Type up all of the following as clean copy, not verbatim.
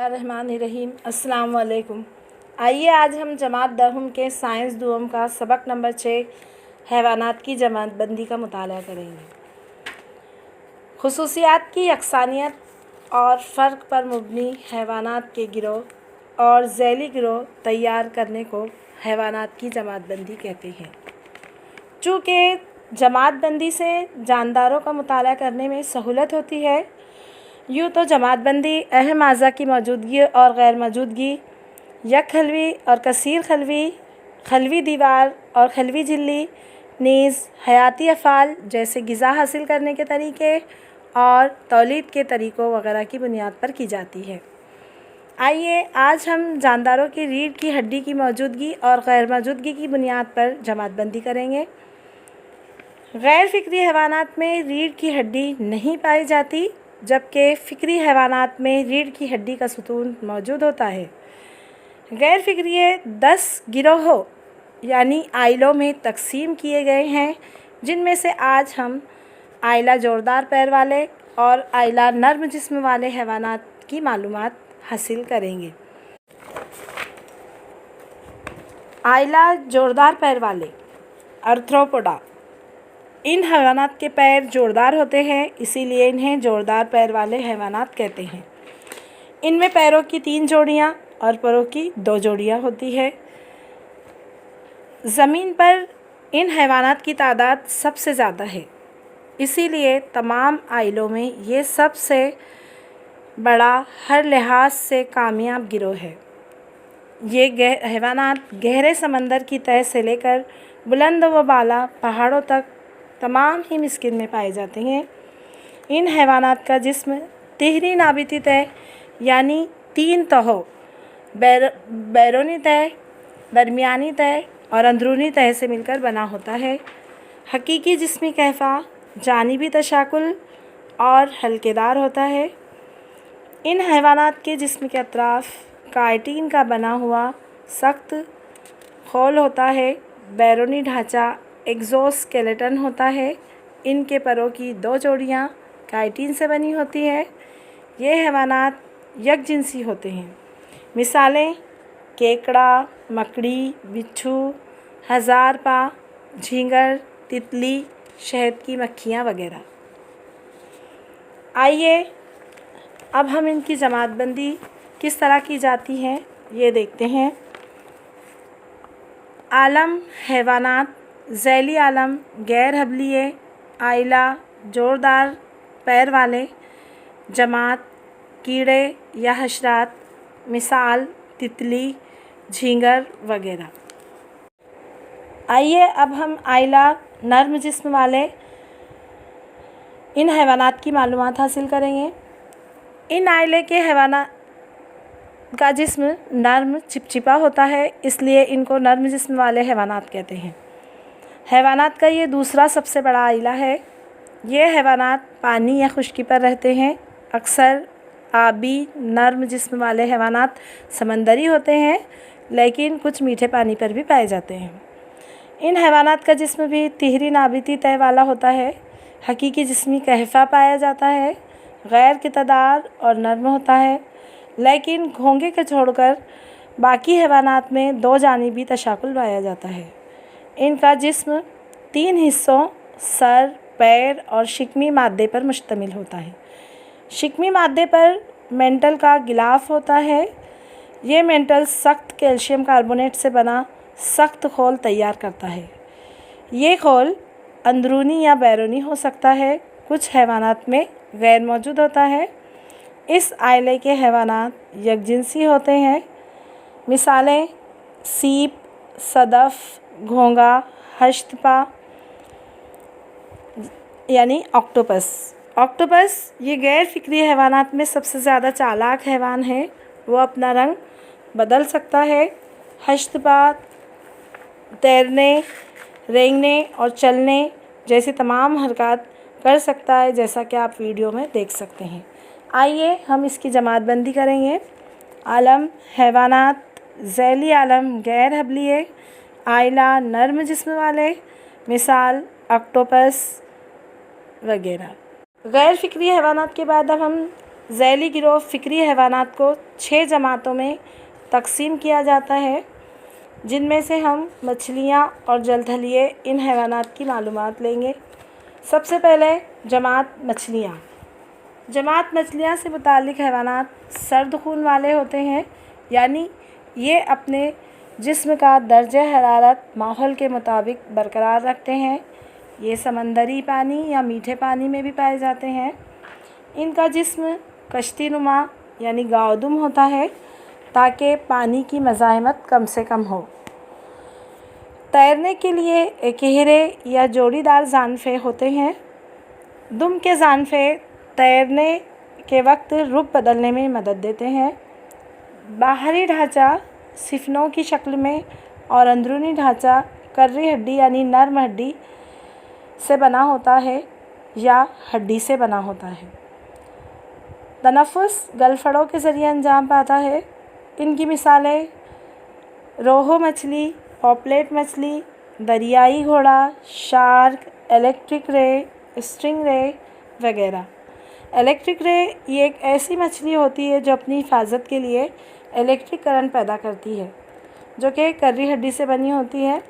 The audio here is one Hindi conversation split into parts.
रहमानिर्रहीम। अस्सलाम वालेकुम। आइए आज हम जमात दहम के साइंस दुअम का सबक नंबर 6 हैवानात की जमातबंदी का मुताला करेंगे। खुसूसियात की यकसानियत और फ़र्क पर मुबनी हैवानात के गिरोह और ज़ैली गिरोह तैयार करने को हैवानात की जमातबंदी कहते हैं। चूँकि जमातबंदी से जानदारों का मुताला करने में सहूलत होती है, यूँ तो जमातबंदी अहम अज़ा की मौजूदगी और गैर मौजूदगी, यक खलवी और कसीर खलवी, खलवी दीवार और खलवी झिल्ली, नीज़ हयाती अफ़ाल जैसे ग़िज़ा हासिल करने के तरीक़े और तौलीद के तरीक़ों वगैरह की बुनियाद पर की जाती है। आइए आज हम जानदारों की रीढ़ की हड्डी की मौजूदगी और गैर मौजूदगी की बुनियाद पर जमातबंदी करेंगे। गैर फ़िक्री हैवानात में रीढ़ की हड्डी नहीं पाई जाती, जबकि फ़िक्री हैवानात में रीढ़ की हड्डी का सुतून मौजूद होता है। गैर फ़िक्री 10 गिरोहों यानी आइलों में तकसीम किए गए हैं, जिनमें से आज हम आइला जोरदार पैर वाले और आइला नर्म जिस्म वाले हैवानात की मालूमात हासिल करेंगे। आइला जोरदार पैर वाले आर्थ्रोपोडा। इन हैवानात के पैर जोरदार होते हैं, इसीलिए इन्हें जोरदार पैर वाले हैवानात कहते हैं। इनमें पैरों की 3 जोड़ियाँ और परों की 2 जोड़ियाँ होती है। ज़मीन पर इन हैवानात की तादाद सबसे ज़्यादा है, इसीलिए तमाम आइलों में ये सबसे बड़ा हर लिहाज से कामयाब गिरोह है। ये हैवानात गहरे समंदर की तह से लेकर बुलंद व बाला पहाड़ों तक तमाम ही मिस्किन में पाए जाते हैं। इन हैवानात का जिस्म तिहरी नाबिती तह यानी 3 तहों बैरूनी तह, दरमियानी तह और अंदरूनी तह से मिलकर बना होता है। हकीकी जिस्मी कहफ़ा जानिबी तशाकुल और हल्केदार होता है। इन हैवानात के जिस्म के अतराफ़ काइटिन का बना हुआ सख्त खोल होता है। बैरूनी ढांचा एक्ज़ोस्केलेटन होता है। इनके परों की 2 जोड़ियाँ काइटिन से बनी होती है। ये हैवानात यकजिनसी होते हैं। मिसालें केकड़ा, मकड़ी, बिच्छू, हज़ारपा, झींगर, तितली, शहद की मक्खियाँ वगैरह। आइए अब हम इनकी जमातबंदी किस तरह की जाती है ये देखते हैं। आलम हैवानात ज़ैली आलम गैर हबलिये आइला जोरदार पैर वाले जमात कीड़े या हशरात, मिसाल तितली, झींगर वगैरह। आइए अब हम आइला नर्म जिस्म वाले इन हैवानात की मालूमात हासिल करेंगे। इन आइले के हैवानात का जिस्म नर्म चिपचिपा होता है, इसलिए इनको नर्म जिस्म वाले हैवानात कहते हैं। हैवानात का ये दूसरा सबसे बड़ा आइला है। ये हैवानात पानी या खुश्की पर रहते हैं। अक्सर आबी नर्म जिस्म वाले हैवानात समंदरी होते हैं, लेकिन कुछ मीठे पानी पर भी पाए जाते हैं। इन हैवानात का जिस्म भी तिहरी नाबिती तह वाला होता है। हकीकी जिस्मी कहफ़ा पाया जाता है, गैर कितादार और नर्म होता है, लेकिन घोंगे के छोड़कर बाकी हैवानात में 2 जानिबी तशाकुल पाया जाता है। इनका जिस्म 3 हिस्सों सर, पैर और शिकमी मादे पर मुश्तमिल होता है। शिकमी मादे पर मेंटल का गिलाफ होता है। ये मेंटल सख्त कैल्शियम कार्बोनेट से बना सख्त खोल तैयार करता है। ये खोल अंदरूनी या बैरूनी हो सकता है, कुछ हैवानात में गैर मौजूद होता है। इस आइले के हैवानात यकजिनसी होते हैं। मिसालें सीप, सदफ़, घोंगा, हश्तपा यानी ऑक्टोपस। ऑक्टोपस ये गैर फ़िक्री हैवानात में सबसे ज़्यादा चालाक हैवान है। वो अपना रंग बदल सकता है। हश्तपा तैरने, रेंगने और चलने जैसी तमाम हरकत कर सकता है, जैसा कि आप वीडियो में देख सकते हैं। आइए हम इसकी जमातबंदी करेंगे। आलम हैवानात ज़ैली आलम गैर हबलिये आइला नर्म जिस्म वाले, मिसाल ऑक्टोपस वगैरह। गैर फ़िक्री हैवानात के बाद अब हम ज़ैली गिरोह फ़िक्री हैवानात को 6 जमातों में तकसीम किया जाता है, जिनमें से हम मछलियाँ और जलथलीए इन हैवानात की मालूमात लेंगे। सबसे पहले जमात मछलियाँ। जमात मछलियाँ से मुताल्लिक़ हैवानात सर्द खून वाले होते हैं, यानी ये अपने जिस्म का दर्जे हरारत माहौल के मुताबिक बरकरार रखते हैं। ये समंदरी पानी या मीठे पानी में भी पाए जाते हैं। इनका जिस्म कश्ती नुमा यानी गावदुम होता है, ताकि पानी की मज़ाहमत कम से कम हो। तैरने के लिए गहरे या जोड़ीदार जानफे होते हैं। दुम के जानफे तैरने के वक्त रुख बदलने में मदद देते हैं। बाहरी ढांचा सिफनों की शक्ल में और अंदरूनी ढांचा कर्री हड्डी यानी नर्म हड्डी से बना होता है या हड्डी से बना होता है। तनफ़ुस गलफड़ों के ज़रिए अंजाम पाता है। इनकी मिसालें रोहू मछली, पॉपलेट मछली, दरियाई घोड़ा, शार्क, इलेक्ट्रिक रे, स्टिंग रे वगैरह। इलेक्ट्रिक रे ये एक ऐसी मछली होती है जो अपनी हिफाजत के लिए इलेक्ट्रिक करंट पैदा करती है, जो कि कर्री हड्डी से बनी होती है।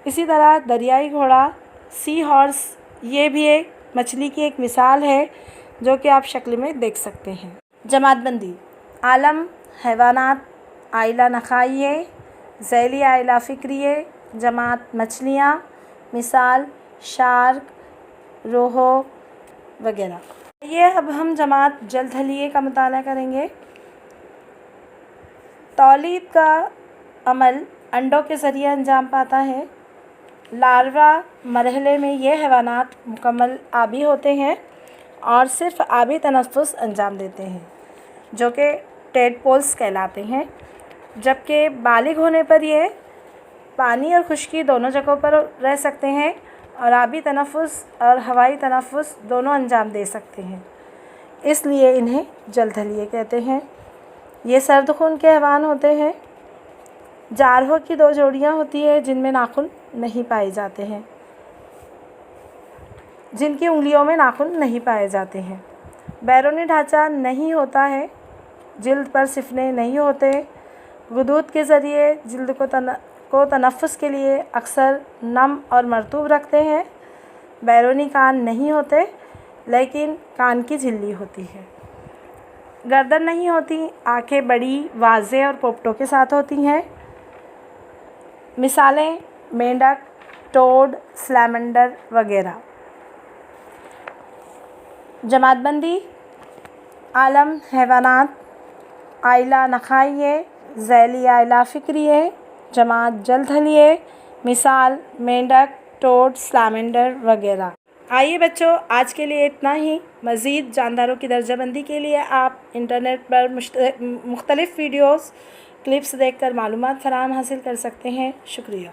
इसी तरह दरियाई घोड़ा, सी हॉर्स, ये भी एक मछली की एक मिसाल है, जो कि आप शक्ल में देख सकते हैं। जमातबंदी। आलम हैवानात आइला नखाइये, ज़ैली आइला फ़िक्रिये, जमात मछलियाँ, मिसाल शार्क, रोहो वगैरह। ये अब हम जमात जलथलीए का मुताला करेंगे। तौलीद का अमल अंडों के ज़रिए अंजाम पाता है। लार्वा मरहले में ये हैवानात मुकम्मल आबी होते हैं और सिर्फ़ आबी तनफ़ुस अंजाम देते हैं, जो कि टेडपोल्स कहलाते हैं। जबकि बालिग होने पर ये पानी और खुश्की दोनों जगहों पर रह सकते हैं और आबी तनफ़ुस और हवाई तनफ़ुस दोनों अंजाम दे सकते हैं, इसलिए इन्हें जलथलीए कहते हैं। ये सर्द खून के हैवान होते हैं। जारहों की 2 जोड़ियाँ होती है जिनमें नाखून नहीं पाए जाते हैं, जिनकी उंगलियों में नाखून नहीं पाए जाते हैं। बैरूनी ढांचा नहीं होता है, जिल्द पर सिफने नहीं होते। गुदूद के ज़रिए जिल्द को तनफ़ुस के लिए अक्सर नम और मरतूब रखते हैं। बैरूनी कान नहीं होते, लेकिन कान की झिल्ली होती है। गर्दन नहीं होती, आँखें बड़ी, वाज़े और पोपटों के साथ होती हैं। मिसालें मेंढक, टोड, सैलमंडर वगैरह। जमातबंदी। आलम हैवानात आइला नखाइये, ज़ैली आइला फ़िक्रिये, जमात जलथलीए, मिसाल मेंढक, टोड, सैलमंडर वगैरह। आइए बच्चों, आज के लिए इतना ही। मज़ीद जानदारों की दर्जाबंदी के लिए आप इंटरनेट पर मुख्तलिफ़ वीडियोज़ क्लिप्स देखकर मालूमात फ़राहम हासिल कर सकते हैं। शुक्रिया।